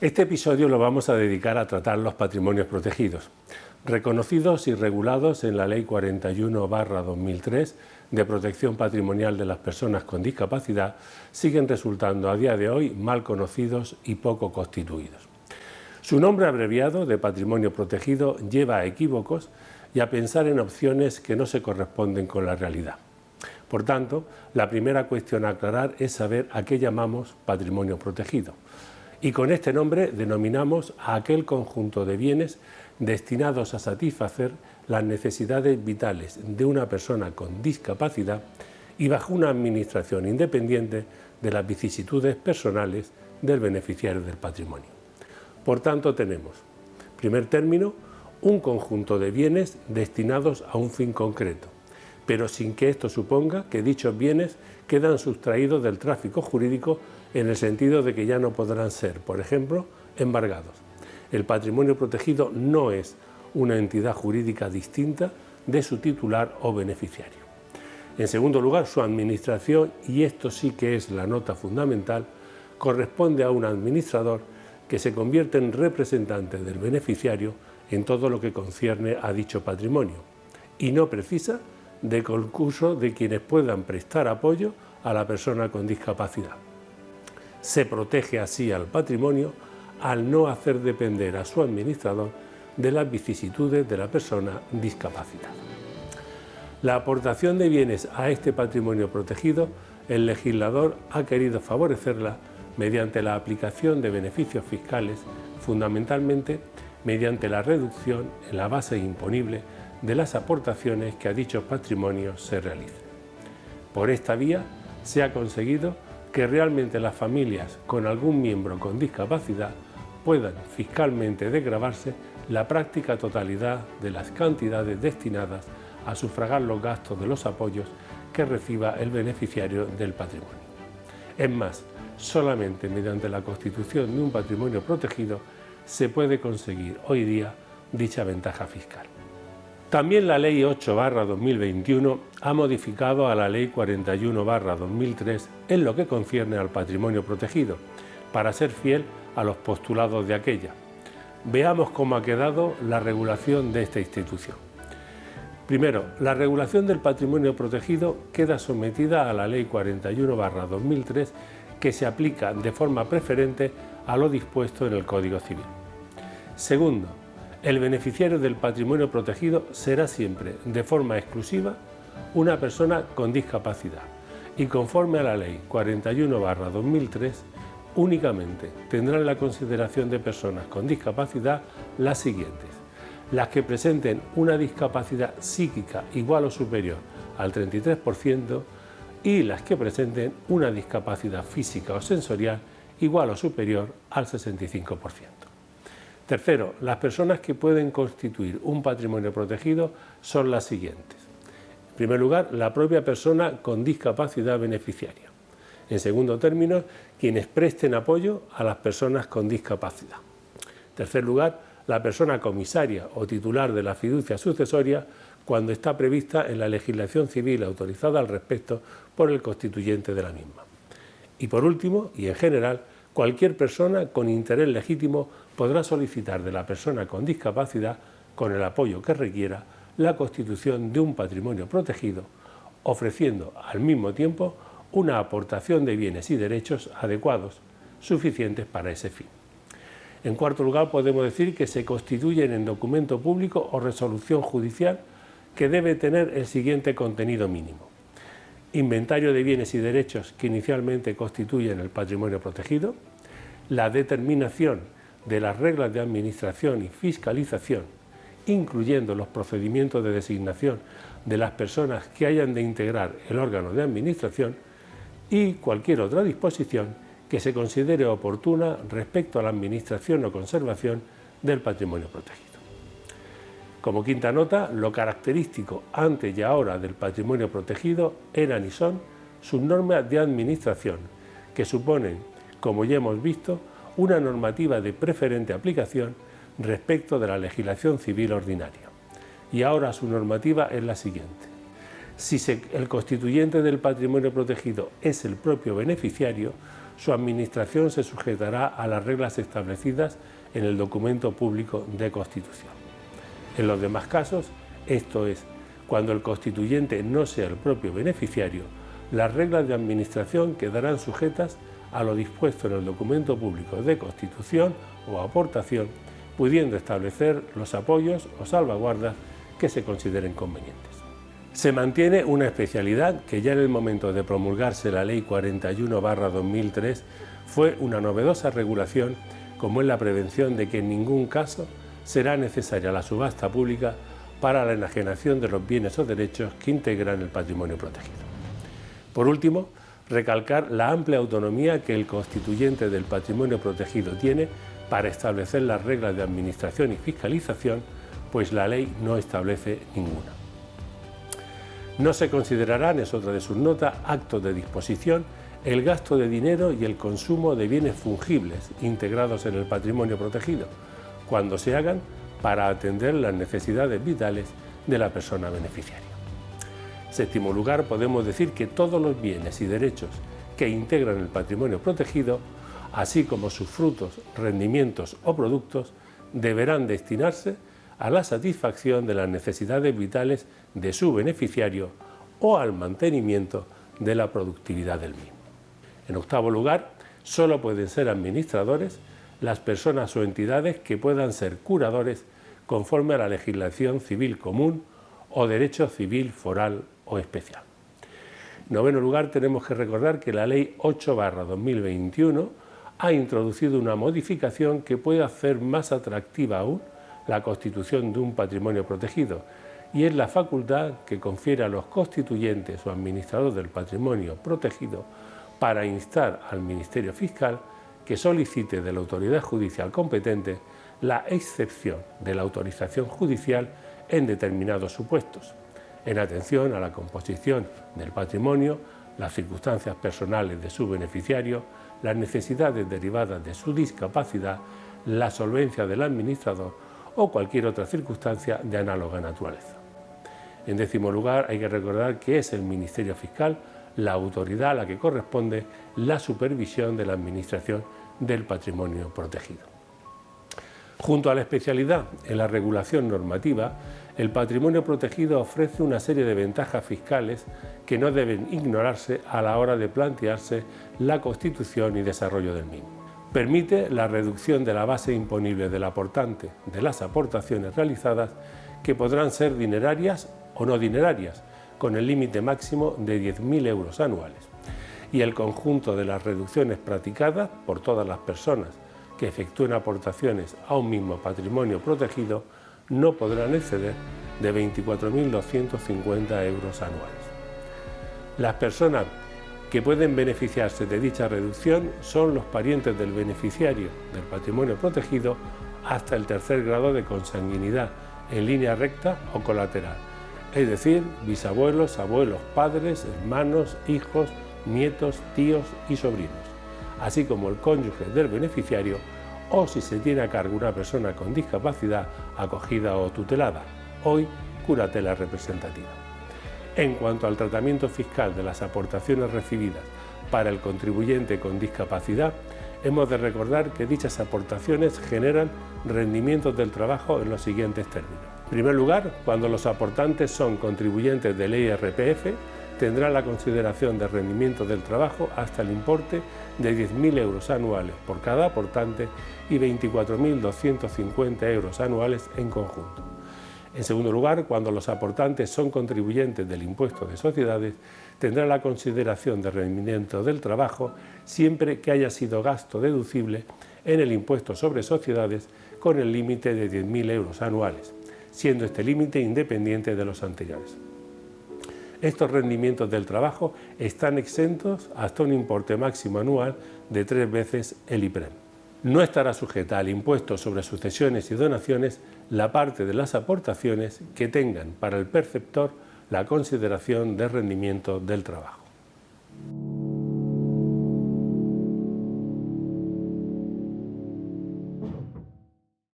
Este episodio lo vamos a dedicar a tratar los patrimonios protegidos, reconocidos y regulados en la Ley 41/2003 de protección patrimonial de las personas con discapacidad, siguen resultando a día de hoy mal conocidos y poco constituidos. Su nombre abreviado de patrimonio protegido lleva a equívocos y a pensar en opciones que no se corresponden con la realidad. Por tanto, la primera cuestión a aclarar es saber a qué llamamos patrimonio protegido. Y con este nombre denominamos a aquel conjunto de bienes destinados a satisfacer las necesidades vitales de una persona con discapacidad y bajo una administración independiente de las vicisitudes personales del beneficiario del patrimonio. Por tanto, tenemos, primer término, un conjunto de bienes destinados a un fin concreto, pero sin que esto suponga que dichos bienes quedan sustraídos del tráfico jurídico en el sentido de que ya no podrán ser, por ejemplo, embargados. El patrimonio protegido no es una entidad jurídica distinta de su titular o beneficiario. En segundo lugar, su administración, y esto sí que es la nota fundamental, corresponde a un administrador que se convierte en representante del beneficiario en todo lo que concierne a dicho patrimonio y no precisa de concurso de quienes puedan prestar apoyo a la persona con discapacidad. Se protege así al patrimonio al no hacer depender a su administrador de las vicisitudes de la persona discapacitada. La aportación de bienes a este patrimonio protegido, el legislador ha querido favorecerla mediante la aplicación de beneficios fiscales, fundamentalmente mediante la reducción en la base imponible de las aportaciones que a dichos patrimonios se realicen. Por esta vía se ha conseguido que realmente las familias con algún miembro con discapacidad puedan fiscalmente desgravarse la práctica totalidad de las cantidades destinadas a sufragar los gastos de los apoyos que reciba el beneficiario del patrimonio. Es más, solamente mediante la constitución de un patrimonio protegido se puede conseguir hoy día dicha ventaja fiscal. También la Ley 8/2021 ha modificado a la Ley 41/2003 en lo que concierne al patrimonio protegido, para ser fiel a los postulados de aquella. Veamos cómo ha quedado la regulación de esta institución. Primero, la regulación del patrimonio protegido queda sometida a la Ley 41/2003, que se aplica de forma preferente a lo dispuesto en el Código Civil. Segundo, el beneficiario del patrimonio protegido será siempre, de forma exclusiva, una persona con discapacidad y, conforme a la Ley 41/2003, únicamente tendrán la consideración de personas con discapacidad las siguientes: las que presenten una discapacidad psíquica igual o superior al 33% y las que presenten una discapacidad física o sensorial igual o superior al 65%. Tercero, las personas que pueden constituir un patrimonio protegido son las siguientes. En primer lugar, la propia persona con discapacidad beneficiaria. En segundo término, quienes presten apoyo a las personas con discapacidad. En tercer lugar, la persona comisaria o titular de la fiducia sucesoria cuando está prevista en la legislación civil autorizada al respecto por el constituyente de la misma. Y por último, y en general, cualquier persona con interés legítimo podrá solicitar de la persona con discapacidad, con el apoyo que requiera, la constitución de un patrimonio protegido, ofreciendo al mismo tiempo una aportación de bienes y derechos adecuados, suficientes para ese fin. En cuarto lugar, podemos decir que se constituyen en documento público o resolución judicial que debe tener el siguiente contenido mínimo: inventario de bienes y derechos que inicialmente constituyen el patrimonio protegido, la determinación de las reglas de administración y fiscalización, incluyendo los procedimientos de designación de las personas que hayan de integrar el órgano de administración, y cualquier otra disposición que se considere oportuna respecto a la administración o conservación del patrimonio protegido. Como quinta nota, lo característico antes y ahora del patrimonio protegido eran y son sus normas de administración, que suponen, como ya hemos visto, una normativa de preferente aplicación respecto de la legislación civil ordinaria. Y ahora su normativa es la siguiente: si el constituyente del patrimonio protegido es el propio beneficiario, su administración se sujetará a las reglas establecidas en el documento público de constitución. En los demás casos, esto es, cuando el constituyente no sea el propio beneficiario, las reglas de administración quedarán sujetas a lo dispuesto en el documento público de constitución o aportación, pudiendo establecer los apoyos o salvaguardas que se consideren convenientes. Se mantiene una especialidad que ya en el momento de promulgarse la Ley 41/2003 fue una novedosa regulación, como es la prevención de que en ningún caso será necesaria la subasta pública para la enajenación de los bienes o derechos que integran el patrimonio protegido. Por último, recalcar la amplia autonomía que el constituyente del patrimonio protegido tiene para establecer las reglas de administración y fiscalización, pues la ley no establece ninguna. No se considerarán, es otra de sus notas, actos de disposición el gasto de dinero y el consumo de bienes fungibles integrados en el patrimonio protegido, cuando se hagan para atender las necesidades vitales de la persona beneficiaria. En séptimo lugar, podemos decir que todos los bienes y derechos que integran el patrimonio protegido, así como sus frutos, rendimientos o productos, deberán destinarse a la satisfacción de las necesidades vitales de su beneficiario o al mantenimiento de la productividad del mismo. En octavo lugar, solo pueden ser administradores las personas o entidades que puedan ser curadores conforme a la legislación civil común o derecho civil foral o especial. En noveno lugar, tenemos que recordar que la Ley 8/2021 ha introducido una modificación que puede hacer más atractiva aún la constitución de un patrimonio protegido, y es la facultad que confiere a los constituyentes o administradores del patrimonio protegido para instar al Ministerio Fiscal que solicite de la autoridad judicial competente la excepción de la autorización judicial en determinados supuestos, en atención a la composición del patrimonio, las circunstancias personales de su beneficiario, las necesidades derivadas de su discapacidad, la solvencia del administrador o cualquier otra circunstancia de análoga naturaleza. En décimo lugar, hay que recordar que es el Ministerio Fiscal la autoridad a la que corresponde la supervisión de la administración del patrimonio protegido. Junto a la especialidad en la regulación normativa, el patrimonio protegido ofrece una serie de ventajas fiscales que no deben ignorarse a la hora de plantearse la constitución y desarrollo del mismo. Permite la reducción de la base imponible del aportante de las aportaciones realizadas, que podrán ser dinerarias o no dinerarias, con el límite máximo de 10.000 euros anuales, y el conjunto de las reducciones practicadas por todas las personas que efectúen aportaciones a un mismo patrimonio protegido no podrán exceder de 24.250 euros anuales. Las personas que pueden beneficiarse de dicha reducción son los parientes del beneficiario del patrimonio protegido hasta el tercer grado de consanguinidad en línea recta o colateral, es decir, bisabuelos, abuelos, padres, hermanos, hijos, nietos, tíos y sobrinos, así como el cónyuge del beneficiario o si se tiene a cargo una persona con discapacidad acogida o tutelada, hoy curatela representativa. En cuanto al tratamiento fiscal de las aportaciones recibidas para el contribuyente con discapacidad, hemos de recordar que dichas aportaciones generan rendimientos del trabajo en los siguientes términos. En primer lugar, cuando los aportantes son contribuyentes del IRPF, tendrá la consideración de rendimiento del trabajo hasta el importe de 10.000 euros anuales por cada aportante y 24.250 euros anuales en conjunto. En segundo lugar, cuando los aportantes son contribuyentes del impuesto de sociedades, tendrá la consideración de rendimiento del trabajo siempre que haya sido gasto deducible en el impuesto sobre sociedades con el límite de 10.000 euros anuales, siendo este límite independiente de los anteriores. Estos rendimientos del trabajo están exentos hasta un importe máximo anual de 3 veces el IPREM. No estará sujeta al impuesto sobre sucesiones y donaciones la parte de las aportaciones que tengan para el perceptor la consideración de rendimiento del trabajo.